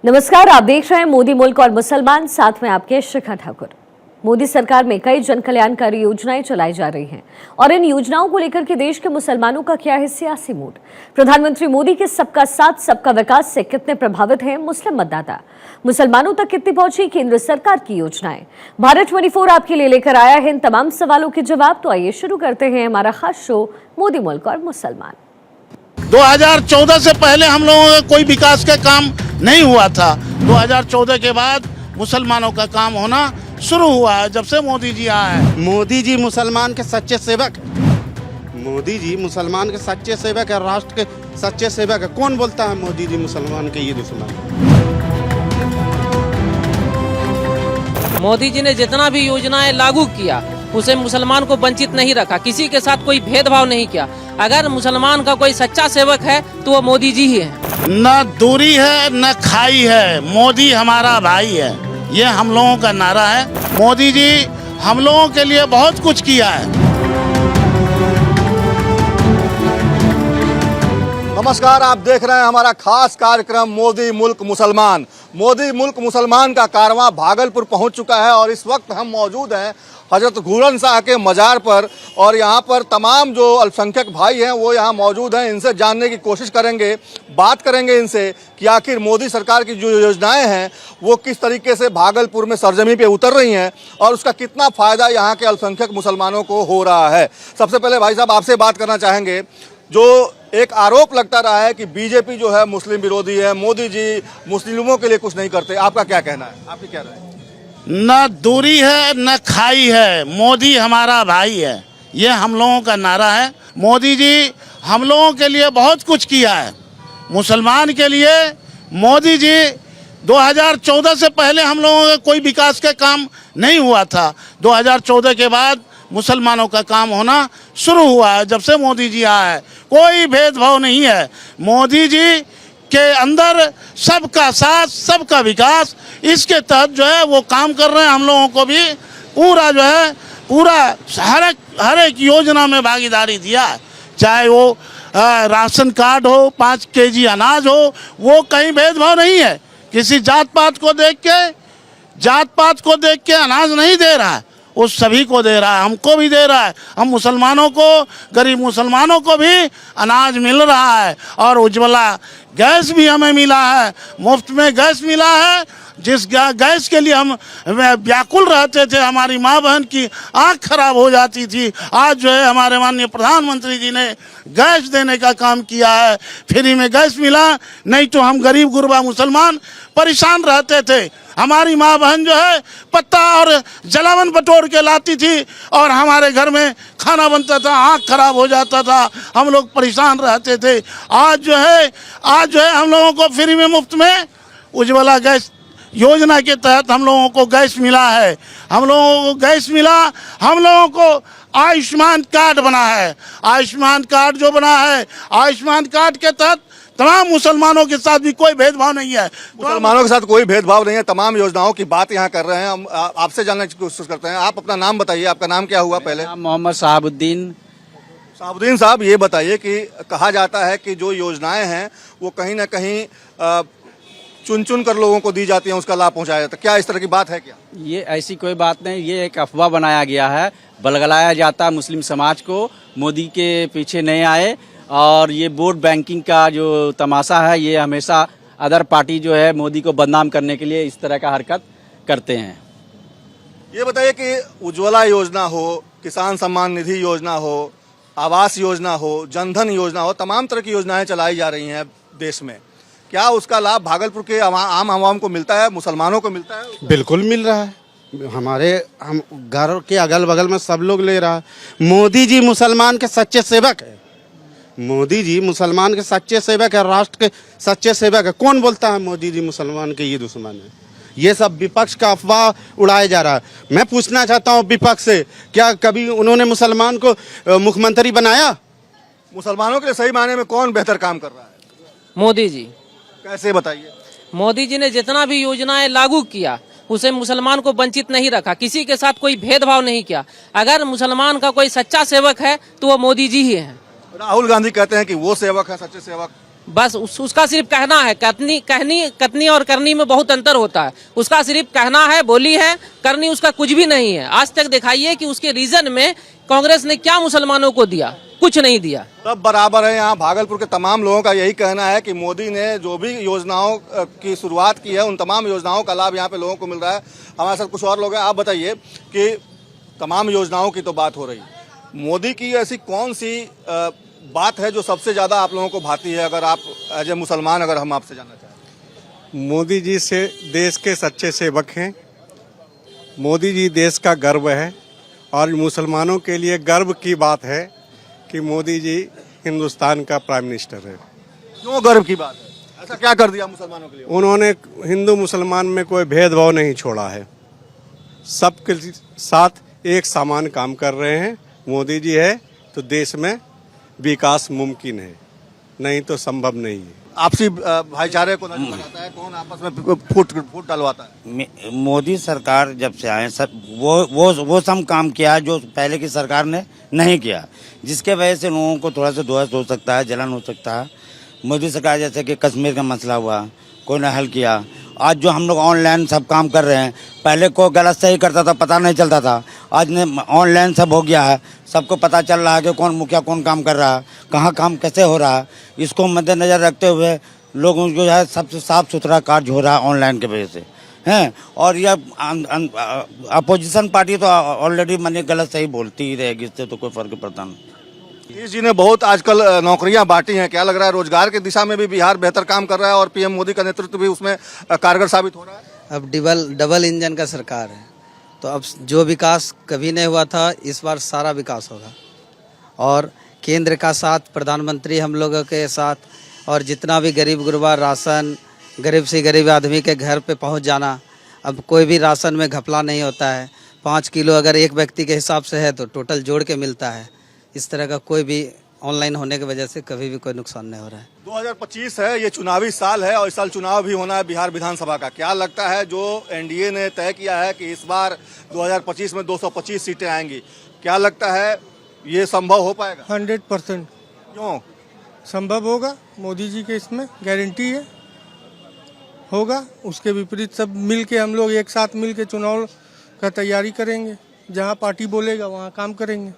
नमस्कार, आप देख रहे हैं मोदी मुल्क और मुसलमान, साथ में आपके शिखा ठाकुर। मोदी सरकार में कई जन कल्याणकारी योजनाएं चलाई जा रही हैं और इन योजनाओं को लेकर के देश के मुसलमानों का क्या है सियासी मूड। प्रधानमंत्री मोदी के सबका साथ सबका विकास से कितने प्रभावित हैं मुस्लिम मतदाता, मुसलमानों तक कितनी पहुंची केंद्र सरकार की योजनाएं। भारत 24 आपके लिए लेकर आया है इन तमाम सवालों के जवाब। तो आइए शुरू करते हैं हमारा खास शो मोदी मुल्क और मुसलमान। 2014 से पहले हम लोगों का कोई विकास का काम नहीं हुआ था। 2014 के बाद मुसलमानों का काम होना शुरू हुआ है जब से मोदी जी आए हैं। मोदी जी मुसलमान के सच्चे सेवक, मोदी जी मुसलमान के सच्चे सेवक है, राष्ट्र के सच्चे सेवक है। कौन बोलता है मोदी जी मुसलमान के ये दुश्मन? मोदी जी ने जितना भी योजनाएं लागू किया उसे मुसलमान को वंचित नहीं रखा, किसी के साथ कोई भेदभाव नहीं किया। अगर मुसलमान का कोई सच्चा सेवक है तो वो मोदी जी ही है। न दूरी है न खाई है, मोदी हमारा भाई है, ये हम लोगों का नारा है। मोदी जी हम लोगों के लिए बहुत कुछ किया है। नमस्कार, आप देख रहे हैं हमारा खास कार्यक्रम मोदी मुल्क मुसलमान। मोदी मुल्क मुसलमान का कारवां भागलपुर पहुंच चुका है और इस वक्त हम मौजूद हैं हजरत घूरन शाह के मज़ार पर और यहाँ पर तमाम जो अल्पसंख्यक भाई हैं वो यहाँ मौजूद हैं। इनसे जानने की कोशिश करेंगे, बात करेंगे इनसे कि आखिर मोदी सरकार की जो योजनाएं हैं वो किस तरीके से भागलपुर में सरजमी पे उतर रही हैं और उसका कितना फ़ायदा यहाँ के अल्पसंख्यक मुसलमानों को हो रहा है। सबसे पहले भाई साहब आपसे बात करना चाहेंगे, जो एक आरोप लगता रहा है कि बीजेपी जो है मुस्लिम विरोधी है, मोदी जी मुस्लिमों के लिए कुछ नहीं करते, आपका क्या कहना है? आपकी क्या राय है? न दूरी है न खाई है, मोदी हमारा भाई है, ये हम लोगों का नारा है। मोदी जी हम लोगों के लिए बहुत कुछ किया है। मुसलमान के लिए मोदी जी 2014 से पहले हम लोगों का कोई विकास का काम नहीं हुआ था। 2014 के बाद मुसलमानों का काम होना शुरू हुआ है जब से मोदी जी आए हैं। कोई भेदभाव नहीं है। मोदी जी के अंदर सबका साथ सबका विकास, इसके तहत जो है वो काम कर रहे हैं। हम लोगों को भी पूरा जो है पूरा हर एक योजना में भागीदारी दिया, चाहे वो राशन कार्ड हो, 5 केजी अनाज हो, वो कहीं भेदभाव नहीं है। किसी जात पात को देख के अनाज नहीं दे रहा है, वो सभी को दे रहा है, हमको भी दे रहा है। हम मुसलमानों को, गरीब मुसलमानों को भी अनाज मिल रहा है और उज्ज्वला गैस भी हमें मिला है, मुफ्त में गैस मिला है। जिस गैस के लिए हम व्याकुल रहते थे, हमारी माँ बहन की आँख खराब हो जाती थी, आज जो है हमारे माननीय प्रधानमंत्री जी ने गैस देने का काम किया है। फ्री में गैस मिला, नहीं तो हम गरीब गुरबा मुसलमान परेशान रहते थे। हमारी माँ बहन जो है पत्ता और जलावन बटोर के लाती थी और हमारे घर में खाना बनता था, आँख खराब हो जाता था, हम लोग परेशान रहते थे। आज जो है हम लोगों को फ्री में मुफ्त में उज्ज्वला गैस योजना के तहत हम लोगों को गैस मिला है। हम लोगों को गैस मिला, हम लोगों को आयुष्मान कार्ड बना है। आयुष्मान कार्ड जो बना है, आयुष्मान कार्ड के तहत तमाम मुसलमानों के साथ भी कोई भेदभाव नहीं है। मुसलमानों के साथ कोई भेदभाव नहीं है। तमाम योजनाओं की बात यहाँ कर रहे हैं। हम आपसे जानने की कोशिश करते हैं। आप अपना नाम बताइए, आपका नाम क्या हुआ? पहले मोहम्मद साहबुद्दीन साहब, ये बताइए कि कहा जाता है कि जो योजनाएं हैं वो कहीं ना कहीं चुन कर लोगों को दी जाती हैं, उसका लाभ पहुंचाया जाता है। क्या इस तरह की बात है क्या? ये ऐसी कोई बात नहीं, ये एक अफवाह बनाया गया है, बलगलाया जाता है मुस्लिम समाज को। मोदी के पीछे नहीं आए और ये वोट बैंकिंग का जो तमाशा है, ये हमेशा अदर पार्टी जो है मोदी को बदनाम करने के लिए इस तरह का हरकत करते हैं। ये बताइए कि उज्ज्वला योजना हो, किसान सम्मान निधि योजना हो, आवास योजना हो, जनधन योजना हो, तमाम तरह की योजनाएं चलाई जा रही हैं देश में। क्या उसका लाभ भागलपुर के आम आवाम को मिलता है, मुसलमानों को मिलता है? बिल्कुल मिल रहा है। हम घर के अगल बगल में सब लोग ले रहा है। मोदी जी मुसलमान के सच्चे सेवक है, मोदी जी मुसलमान के सच्चे सेवक है, राष्ट्र के सच्चे सेवक है। कौन बोलता है मोदी जी मुसलमान के ये दुश्मन है? ये सब विपक्ष का अफवाह उड़ाया जा रहा है। मैं पूछना चाहता हूँ विपक्ष से, क्या कभी उन्होंने मुसलमान को मुख्यमंत्री बनाया? मुसलमानों के लिए सही मायने में कौन बेहतर काम कर रहा है? मोदी जी। कैसे बताइए? मोदी जी ने जितना भी योजनाएं लागू किया उसे मुसलमान को वंचित नहीं रखा, किसी के साथ कोई भेदभाव नहीं किया। अगर मुसलमान का कोई सच्चा सेवक है तो वो मोदी जी ही है। राहुल गांधी कहते हैं कि वो सेवक है, सच्चे सेवक। बस उसका सिर्फ कहना है। कथनी और करनी में बहुत अंतर होता है। उसका सिर्फ कहना है, बोली है, करनी उसका कुछ भी नहीं है। आज तक दिखाइए कि उसके रीजन में कांग्रेस ने क्या मुसलमानों को दिया, कुछ नहीं दिया। सब बराबर है। यहाँ भागलपुर के तमाम लोगों का यही कहना है कि मोदी ने जो भी योजनाओं की शुरुआत की है उन तमाम योजनाओं का लाभ यहाँ पे लोगों को मिल रहा है। हमारे साथ कुछ और लोग हैं। आप बताइए कि तमाम योजनाओं की तो बात हो रही, मोदी की ऐसी कौन सी बात है जो सबसे ज़्यादा आप लोगों को भाती है? अगर आप एज ए मुसलमान अगर हम आपसे जानना चाहें। मोदी जी से देश के सच्चे सेवक हैं। मोदी जी देश का गर्व है और मुसलमानों के लिए गर्व की बात है कि मोदी जी हिंदुस्तान का प्राइम मिनिस्टर है। क्यों गर्व की बात है? ऐसा क्या कर दिया मुसलमानों के लिए? उन्होंने हिंदू मुसलमान में कोई भेदभाव नहीं छोड़ा है। सबके साथ एक समान काम कर रहे हैं। मोदी जी है तो देश में विकास मुमकिन है, नहीं तो संभव नहीं है। आपसी भाईचारे को नजर आता है, कौन आपस में फूट डलवाता है? मोदी सरकार जब से आए सब वो सब काम किया जो पहले की सरकार ने नहीं किया, जिसके वजह से लोगों को थोड़ा सा ध्वस्त हो सकता है, जलन हो सकता है। मोदी सरकार जैसे कि कश्मीर का मसला हुआ, कोई ने हल किया। आज जो हम लोग ऑनलाइन सब काम कर रहे हैं, पहले को गलत सही करता था, पता नहीं चलता था। आज ने ऑनलाइन सब हो गया है, सबको पता चल रहा है कि कौन मुखिया कौन काम कर रहा है, कहाँ काम कैसे हो रहा है। इसको मद्देनजर रखते हुए लोगों जो है सबसे साफ सुथरा कार्य हो रहा है ऑनलाइन के वजह से हैं। और यह अपोजिशन पार्टी तो ऑलरेडी मैंने गलत सही बोलती ही रहेगी, इससे तो कोई फर्क पड़ता नहीं। नीतीश जी ने बहुत आजकल नौकरियां बांटी हैं। क्या लग रहा है रोजगार की दिशा में भी बिहार बेहतर काम कर रहा है और पीएम मोदी का नेतृत्व भी उसमें कारगर साबित हो रहा है? अब डबल इंजन का सरकार है, तो अब जो विकास कभी नहीं हुआ था इस बार सारा विकास होगा। और केंद्र का साथ, प्रधानमंत्री हम लोगों के साथ, और जितना भी गरीब गुरबा राशन, गरीब से गरीब आदमी के घर पे पहुंच जाना। अब कोई भी राशन में घपला नहीं होता है। 5 किलो अगर एक व्यक्ति के हिसाब से है तो टोटल जोड़ के मिलता है। इस तरह का कोई भी ऑनलाइन होने की वजह से कभी भी कोई नुकसान नहीं हो रहा है। 2025 है, ये चुनावी साल है और इस साल चुनाव भी होना है बिहार विधानसभा का। क्या लगता है जो एनडीए ने तय किया है कि इस बार 2025 में 225 सीटें आएंगी, क्या लगता है ये संभव हो पाएगा? 100% क्यों संभव होगा? मोदी जी के इसमें गारंटी है, होगा। उसके विपरीत सब मिल के, हम लोग एक साथ मिल के चुनाव का तैयारी करेंगे। जहाँ पार्टी बोलेगा वहाँ काम करेंगे।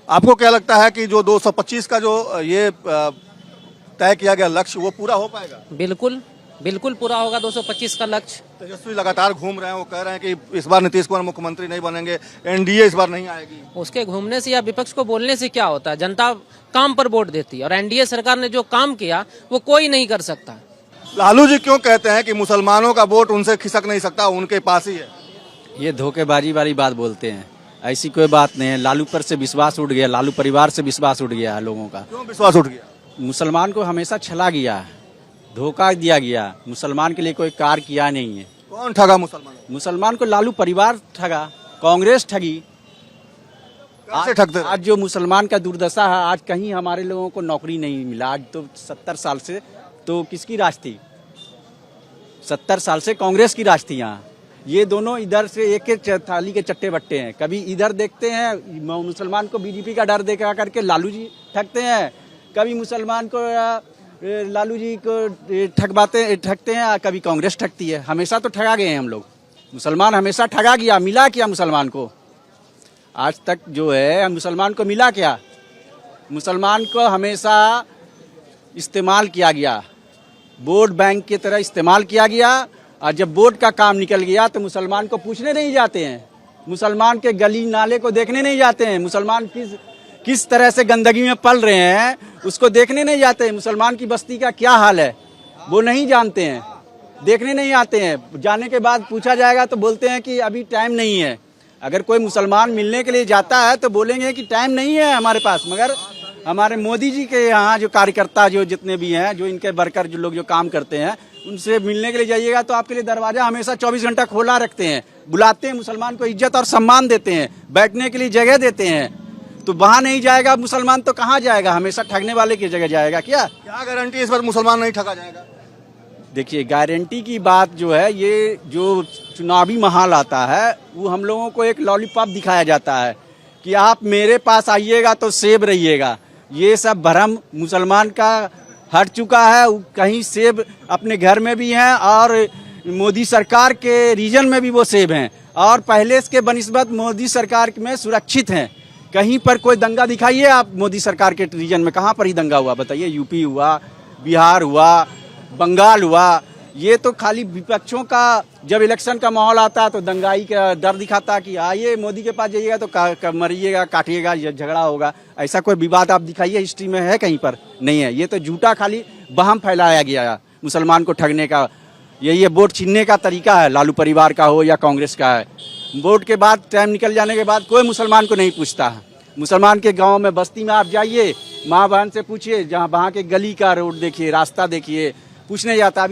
आपको क्या लगता है कि जो 225 का जो ये तय किया गया लक्ष्य वो पूरा हो पाएगा? बिल्कुल पूरा होगा 225 का लक्ष्य। तेजस्वी लगातार घूम रहे हैं, वो कह रहे हैं कि इस बार नीतीश कुमार मुख्यमंत्री नहीं बनेंगे, एनडीए इस बार नहीं आएगी। उसके घूमने से या विपक्ष को बोलने से क्या होता है? जनता काम पर वोट देती है और एनडीए सरकार ने जो काम किया वो कोई नहीं कर सकता। लालू जी क्यों कहते हैं कि मुसलमानों का वोट उनसे खिसक नहीं सकता, उनके पास ही है? ये धोखेबाजी वाली बात बोलते हैं, ऐसी कोई बात नहीं है। लालू पर से विश्वास उठ गया, लालू परिवार से विश्वास उठ गया है लोगों का। क्यों विश्वास उठ गया? मुसलमान को हमेशा छला गया है, धोखा दिया गया। मुसलमान के लिए कोई कार्य किया नहीं है। कौन ठगा मुसलमान को? लालू परिवार ठगा, कांग्रेस ठगी। कैसे ठगते? आज जो मुसलमान का दुर्दशा है, आज कहीं हमारे लोगों को नौकरी नहीं मिला। आज तो 70 साल से तो किसकी राज थी? 70 साल से कांग्रेस की राज थी यहाँ। ये दोनों इधर से एक एक थाली के चट्टे बट्टे हैं। कभी इधर देखते हैं मुसलमान को बीजेपी का डर देखा करके लालू जी ठगते हैं, कभी मुसलमान को लालू जी को ठगते हैं, कभी कांग्रेस ठगती है। हमेशा तो ठगा गए हैं हम लोग। मुसलमान हमेशा ठगा गया। मिला क्या मुसलमान को? आज तक जो है मुसलमान को मिला क्या? मुसलमान को हमेशा इस्तेमाल किया गया, वोट बैंक की तरह इस्तेमाल किया गया। और जब वोट का काम निकल गया तो मुसलमान को पूछने नहीं जाते हैं, मुसलमान के गली नाले को देखने नहीं जाते हैं, मुसलमान किस तरह से गंदगी में पल रहे हैं उसको देखने नहीं जाते हैं। मुसलमान की बस्ती का क्या हाल है वो नहीं जानते हैं, देखने नहीं आते हैं। जाने के बाद पूछा जाएगा तो बोलते हैं कि अभी टाइम नहीं है। अगर कोई मुसलमान मिलने के लिए जाता है तो बोलेंगे कि टाइम नहीं है हमारे पास। मगर हमारे मोदी जी के यहाँ जो कार्यकर्ता जो जितने भी हैं, जो इनके वर्कर जो लोग जो काम करते हैं, उनसे मिलने के लिए जाइएगा तो आपके लिए दरवाजा हमेशा 24 घंटा खोला रखते हैं, बुलाते हैं, मुसलमान को इज्जत और सम्मान देते हैं, बैठने के लिए जगह देते हैं। तो वहाँ नहीं जाएगा मुसलमान तो कहाँ जाएगा? हमेशा ठगने वाले की जगह जाएगा। क्या गारंटी इस बार मुसलमान नहीं ठगा जाएगा? देखिए, गारंटी की बात जो है, ये जो चुनावी माहौल आता है वो हम लोगों को एक लॉलीपॉप दिखाया जाता है कि आप मेरे पास आइएगा तो सेब रहिएगा। ये सब भ्रम मुसलमान का हट चुका है। कहीं सेब अपने घर में भी हैं और मोदी सरकार के रीजन में भी वो सेब हैं, और पहले के बनिस्बत मोदी सरकार में सुरक्षित हैं। कहीं पर कोई दंगा दिखाइए आप मोदी सरकार के रीजन में, कहाँ पर ही दंगा हुआ बताइए? यूपी हुआ, बिहार हुआ, बंगाल हुआ। ये तो खाली विपक्षों का जब इलेक्शन का माहौल आता है तो दंगाई का डर दिखाता कि आइए मोदी के पास जाइएगा तो मरिएगा, काटिएगा, झगड़ा होगा। ऐसा कोई विवाद आप दिखाइए हिस्ट्री में है कहीं पर? नहीं है। ये तो झूठा खाली बहम फैलाया गया है मुसलमान को ठगने का। यही है वोट छीनने का तरीका है, लालू परिवार का हो या कांग्रेस का है। वोट के बाद टाइम निकल जाने के बाद कोई मुसलमान को नहीं पूछता है। मुसलमान के गांव में बस्ती में आप जाइए, माँ बहन से पूछिए, जहाँ वहाँ के गली का रोड देखिए, रास्ता देखिए, पूछने जाता।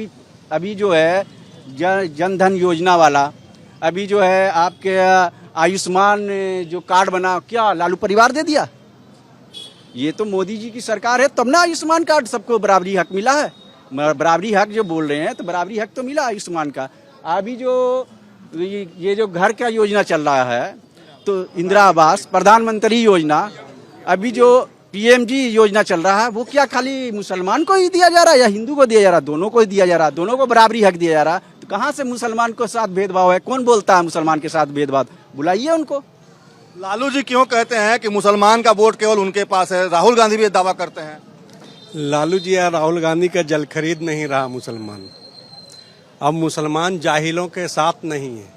अभी जो है जन धन योजना वाला, अभी जो है आपके आयुष्मान जो कार्ड बना, क्या लालू परिवार दे दिया? ये तो मोदी जी की सरकार है तब ना आयुष्मान कार्ड सबको बराबरी हक मिला है। बराबरी हक जो बोल रहे हैं तो बराबरी हक तो मिला आयुष्मान का। अभी जो ये जो घर का योजना चल रहा है तो इंदिरा आवास, प्रधानमंत्री योजना, अभी जो पीएमजी योजना चल रहा है, वो क्या खाली मुसलमान को ही दिया जा रहा है या हिंदू को दिया जा रहा है? दोनों को ही दिया जा रहा है, दोनों को बराबरी हक दिया जा रहा है। तो कहाँ से मुसलमान के साथ भेदभाव है? कौन बोलता है मुसलमान के साथ भेदभाव? बुलाइए उनको। लालू जी क्यों कहते हैं कि मुसलमान का वोट केवल उनके पास है? राहुल गांधी भी ये दावा करते हैं। लालू जी या राहुल गांधी का जल खरीद नहीं रहा मुसलमान। अब मुसलमान जाहिलों के साथ नहीं है,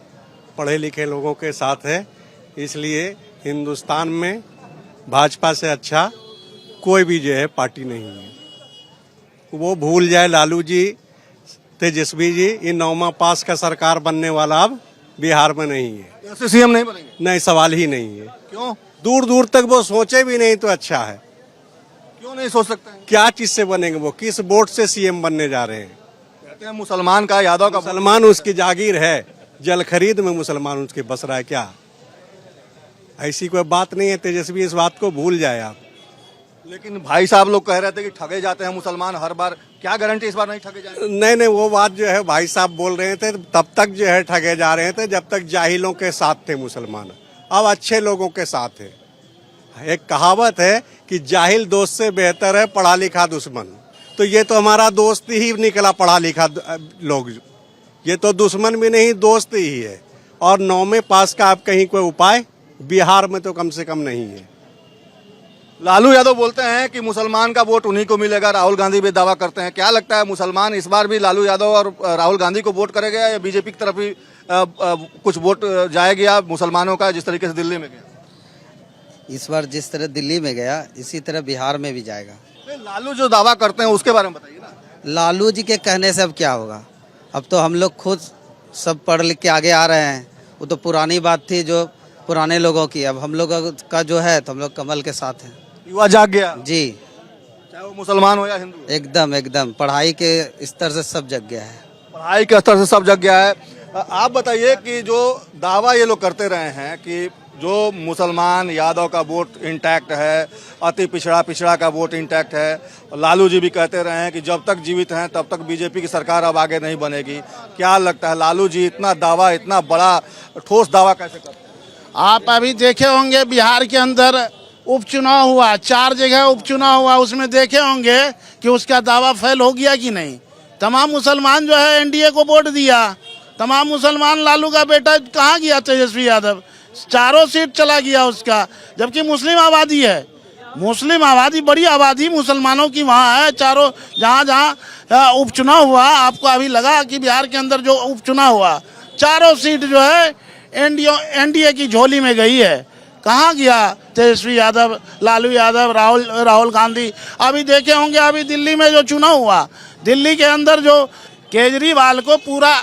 पढ़े लिखे लोगों के साथ है। इसलिए हिंदुस्तान में भाजपा से अच्छा कोई भी जो है पार्टी नहीं है। वो भूल जाए लालू जी, तेजस्वी जी, ये 9वां पास का सरकार बनने वाला अब बिहार में नहीं है। ऐसे सीएम नहीं बनेंगे? नहीं, सवाल ही नहीं है। क्यों? दूर दूर तक वो सोचे भी नहीं तो अच्छा है। क्यों नहीं सोच सकते हैं? क्या चीज से बनेंगे? वो किस वोट से सीएम बनने जा रहे हैं? कहते हैं मुसलमान का, यादव का। मुसलमान उसकी जागीर है, जल खरीद में मुसलमान उसके बस रहा है क्या? ऐसी कोई बात नहीं है। तेजस्वी इस बात को भूल जाए आप। लेकिन भाई साहब लोग कह रहे थे कि ठगे जाते हैं मुसलमान हर बार, क्या गारंटी इस बार नहीं ठगे जाएंगे? नहीं, वो बात जो है भाई साहब बोल रहे थे तब तक जो है ठगे जा रहे थे जब तक जाहिलों के साथ थे मुसलमान। अब अच्छे लोगों के साथ है। एक कहावत है कि जाहिल दोस्त से बेहतर है पढ़ा लिखा दुश्मन। तो ये तो हमारा दोस्त ही निकला, पढ़ा लिखा लोग। ये तो दुश्मन भी नहीं, दोस्त ही है। और 9वें पास का आप कहीं कोई उपाय बिहार में तो कम से कम नहीं है। लालू यादव बोलते हैं कि मुसलमान का वोट उन्हीं को मिलेगा। राहुल गांधी भी दावा करते हैं। क्या लगता है मुसलमान इस बार भी लालू यादव और राहुल गांधी को वोट करेगा या बीजेपी की तरफ ही कुछ वोट जाएगा मुसलमानों का, जिस तरीके से दिल्ली में गया? इस बार जिस तरह दिल्ली में गया इसी तरह बिहार में भी जाएगा। लालू जो दावा करते हैं उसके बारे में बताइए ना। लालू जी के कहने से अब क्या होगा? अब तो हम लोग खुद सब पढ़ लिख के आगे आ रहे हैं। वो तो पुरानी बात थी जो पुराने लोगों की। अब हम लोग का जो है तो हम लोग कमल के साथ हैं। युवा जाग गया जी, चाहे वो मुसलमान हो या हिंदू। एकदम पढ़ाई के स्तर से सब जग गया है। पढ़ाई के स्तर से सब जग गया है। आप बताइए कि जो दावा ये लोग करते रहे हैं कि जो मुसलमान यादव का वोट इंटैक्ट है, अति पिछड़ा का वोट इंटैक्ट है, लालू जी भी कहते रहे हैं कि जब तक जीवित हैं तब तक बीजेपी की सरकार अब आगे नहीं बनेगी। क्या लगता है लालू जी इतना दावा, इतना बड़ा ठोस दावा कैसे करते हैं? आप अभी देखे होंगे बिहार के अंदर उपचुनाव हुआ, 4 जगह उपचुनाव हुआ, उसमें देखे होंगे कि उसका दावा फेल हो गया कि नहीं। तमाम मुसलमान जो है एनडीए को वोट दिया। तमाम मुसलमान लालू का बेटा कहाँ गया तेजस्वी यादव, 4 सीट चला गया उसका। जबकि मुस्लिम आबादी है, मुस्लिम आबादी, बड़ी आबादी मुसलमानों की वहाँ है। चारों जहाँ उपचुनाव हुआ, आपको अभी लगा कि बिहार के अंदर जो उपचुनाव हुआ 4 सीट जो है एनडीए की झोली में गई है। कहाँ गया तेजस्वी यादव, लालू यादव, राहुल गांधी? अभी देखे होंगे अभी दिल्ली में जो चुनाव हुआ, दिल्ली के अंदर जो केजरीवाल को पूरा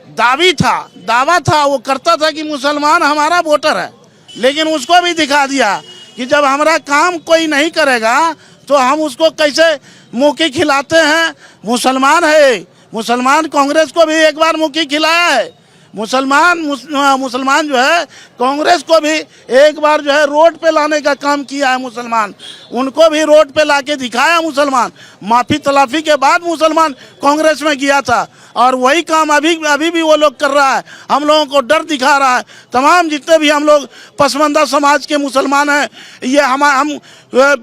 दावा था, वो करता था कि मुसलमान हमारा वोटर है, लेकिन उसको भी दिखा दिया कि जब हमारा काम कोई नहीं करेगा तो हम उसको कैसे मुँह खिलाते हैं। मुसलमान है, मुसलमान कांग्रेस को भी एक बार मुँह खिलाया है, मुसलमान जो है कांग्रेस को भी एक बार जो है रोड पे लाने का काम किया है मुसलमान, उनको भी रोड पे लाके दिखाया मुसलमान। माफी तलाफी के बाद मुसलमान कांग्रेस में गया था और वही काम अभी भी वो लोग कर रहा है। हम लोगों को डर दिखा रहा है। तमाम जितने भी हम लोग पसमानदा समाज के मुसलमान हैं, ये हम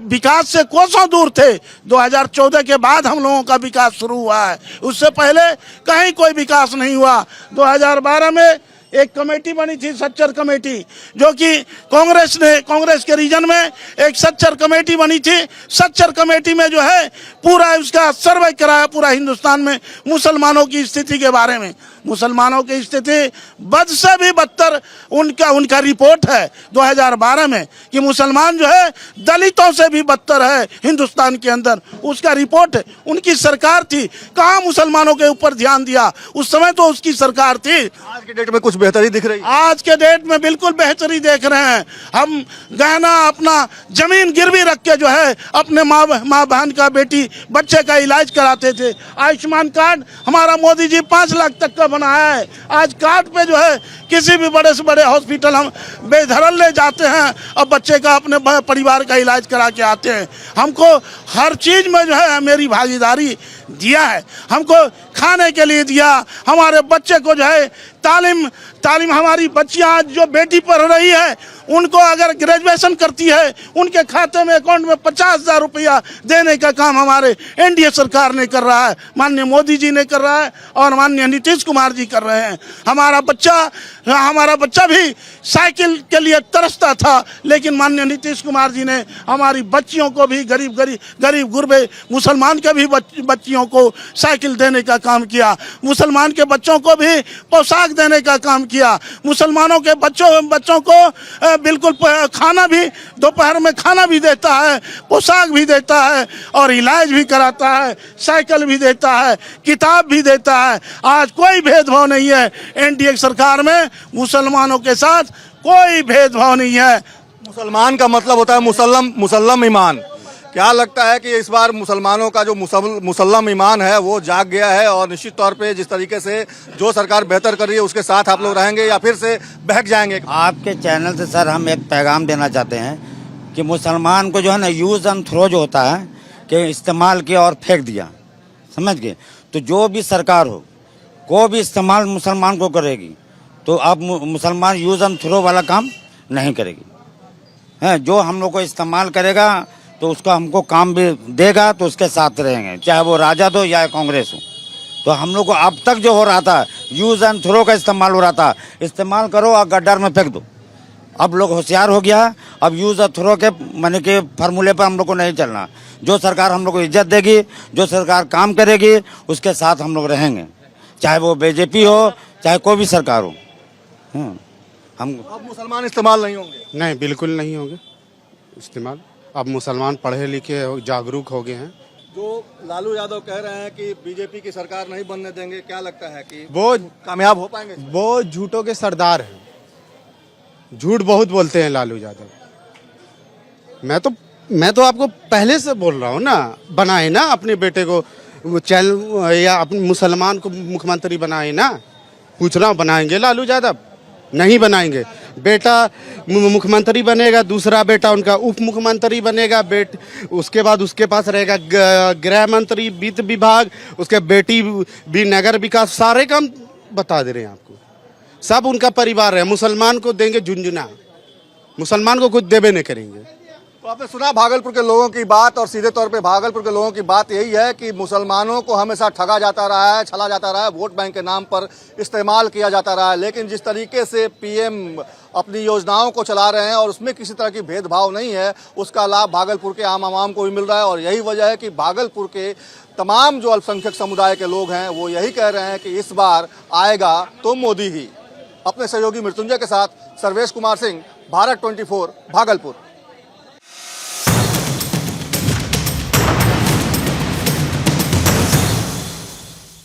विकास से कोसों दूर थे। 2014 के बाद हम लोगों का विकास शुरू हुआ है, उससे पहले कहीं कोई विकास नहीं हुआ। 2012 में एक कमेटी बनी थी, सच्चर कमेटी, जो कि कांग्रेस के रीजन में एक सच्चर कमेटी बनी थी। सच्चर कमेटी में जो है पूरा उसका सर्वे कराया पूरा हिंदुस्तान में मुसलमानों की स्थिति के बारे में। मुसलमानों की स्थिति बद से भी बदतर उनका रिपोर्ट है 2012 में कि मुसलमान जो है दलितों से भी बदतर है हिंदुस्तान के अंदर, उसका रिपोर्ट है। उनकी सरकार थी, कहाँ मुसलमानों के ऊपर ध्यान दिया? उस समय तो उसकी सरकार थी। आज के डेट में कुछ बेहतरी दिख रही है? आज के डेट में बिल्कुल बेहतरी देख रहे हैं। हम गहना अपना जमीन गिरवी रख के जो है अपने माँ बहन का, बेटी बच्चे का इलाज कराते थे। आयुष्मान कार्ड हमारा मोदी जी 5 लाख तक का बनाया है। आज कार्ड पे जो है किसी भी बड़े से बड़े हॉस्पिटल हम बेधड़क ले जाते हैं और बच्चे का, अपने परिवार का इलाज करा के आते हैं। हमको हर चीज में जो है मेरी भागीदारी दिया है, हमको खाने के लिए दिया, हमारे बच्चे को जो है तालीम हमारी बच्चियां आज जो बेटी पढ़ रही है उनको अगर ग्रेजुएशन करती है उनके खाते में अकाउंट में 50,000 रुपया देने का काम हमारे एनडीए सरकार ने कर रहा है, माननीय मोदी जी ने कर रहा है और माननीय नीतीश कुमार जी कर रहे हैं। हमारा बच्चा भी साइकिल के लिए तरसता था, लेकिन माननीय नीतीश कुमार जी ने हमारी बच्चियों को भी, गरीब गुरबे मुसलमान के भी बच्चियों को साइकिल देने का काम किया, मुसलमान के बच्चों को भी पोशाक देने का काम किया, मुसलमानों के बच्चों को बिल्कुल खाना भी, दोपहर में खाना भी देता है, पोशाक भी देता है और इलाज भी कराता है, साइकिल भी देता है, किताब भी देता है। आज कोई भेदभाव नहीं है एनडीए सरकार में, मुसलमानों के साथ कोई भेदभाव नहीं है। मुसलमान का मतलब होता है मुसल्लम ईमान। क्या लगता है कि इस बार मुसलमानों का जो मुसल्लम ईमान है वो जाग गया है और निश्चित तौर पे जिस तरीके से जो सरकार बेहतर कर रही है उसके साथ आप लोग रहेंगे या फिर से बहक जाएंगे? आपके चैनल से सर हम एक पैगाम देना चाहते हैं कि मुसलमान को जो है ना यूज़ एंड थ्रो जो होता है कि इस्तेमाल किया और फेंक दिया, समझ गए? तो जो भी सरकार हो, कोई भी इस्तेमाल मुसलमान को करेगी तो अब मुसलमान यूज़ एंड थ्रो वाला काम नहीं करेगी। है जो हम लोग को इस्तेमाल करेगा तो उसका हमको काम भी देगा तो उसके साथ रहेंगे, चाहे वो राजद हो या कांग्रेस हो। तो हम लोग को अब तक जो हो रहा था यूज़ एंड थ्रो का इस्तेमाल हो रहा था, इस्तेमाल करो और गड्ढर में फेंक दो। अब लोग होशियार हो गया, अब यूज़ एंड थ्रो के माने के फार्मूले पर हम लोग को नहीं चलना। जो सरकार हम लोग को इज्जत देगी, जो सरकार काम करेगी उसके साथ हम लोग रहेंगे, चाहे वो बीजेपी हो चाहे कोई भी सरकार हो। हम अब मुसलमान इस्तेमाल नहीं होंगे? नहीं, बिल्कुल नहीं होंगे इस्तेमाल। अब मुसलमान पढ़े लिखे जागरूक हो गए हैं। जो लालू यादव कह रहे हैं कि बीजेपी की सरकार नहीं बनने देंगे, क्या लगता है कि वो कामयाब हो पाएंगे? वो झूठों के सरदार हैं, झूठ बहुत बोलते हैं लालू यादव। मैं तो आपको पहले से बोल रहा हूँ ना, बनाए ना अपने बेटे को चैनल या अपने मुसलमान को मुख्यमंत्री बनाए ना। पूछ रहा हूँ बनाएंगे लालू यादव? नहीं बनाएंगे। बेटा मुख्यमंत्री बनेगा, दूसरा बेटा उनका उप मुख्यमंत्री बनेगा, उसके बाद उसके पास रहेगा गृह मंत्री, वित्त विभाग, उसके बेटी भी नगर विकास, सारे काम बता दे रहे हैं आपको। सब उनका परिवार है। मुसलमान को देंगे झुंझुना, मुसलमान को कुछ देवे नहीं करेंगे। तो आपने सुना भागलपुर के लोगों की बात, और सीधे तौर पे भागलपुर के लोगों की बात यही है कि मुसलमानों को हमेशा ठगा जाता रहा है, छला जाता रहा है, वोट बैंक के नाम पर इस्तेमाल किया जाता रहा है। लेकिन जिस तरीके से पीएम अपनी योजनाओं को चला रहे हैं और उसमें किसी तरह की भेदभाव नहीं है, उसका लाभ भागलपुर के आम आवाम को भी मिल रहा है। और यही वजह है कि भागलपुर के तमाम जो अल्पसंख्यक समुदाय के लोग हैं वो यही कह रहे हैं कि इस बार आएगा तो मोदी ही। अपने सहयोगी मृत्युंजय के साथ सर्वेश कुमार सिंह, भारत 24, भागलपुर।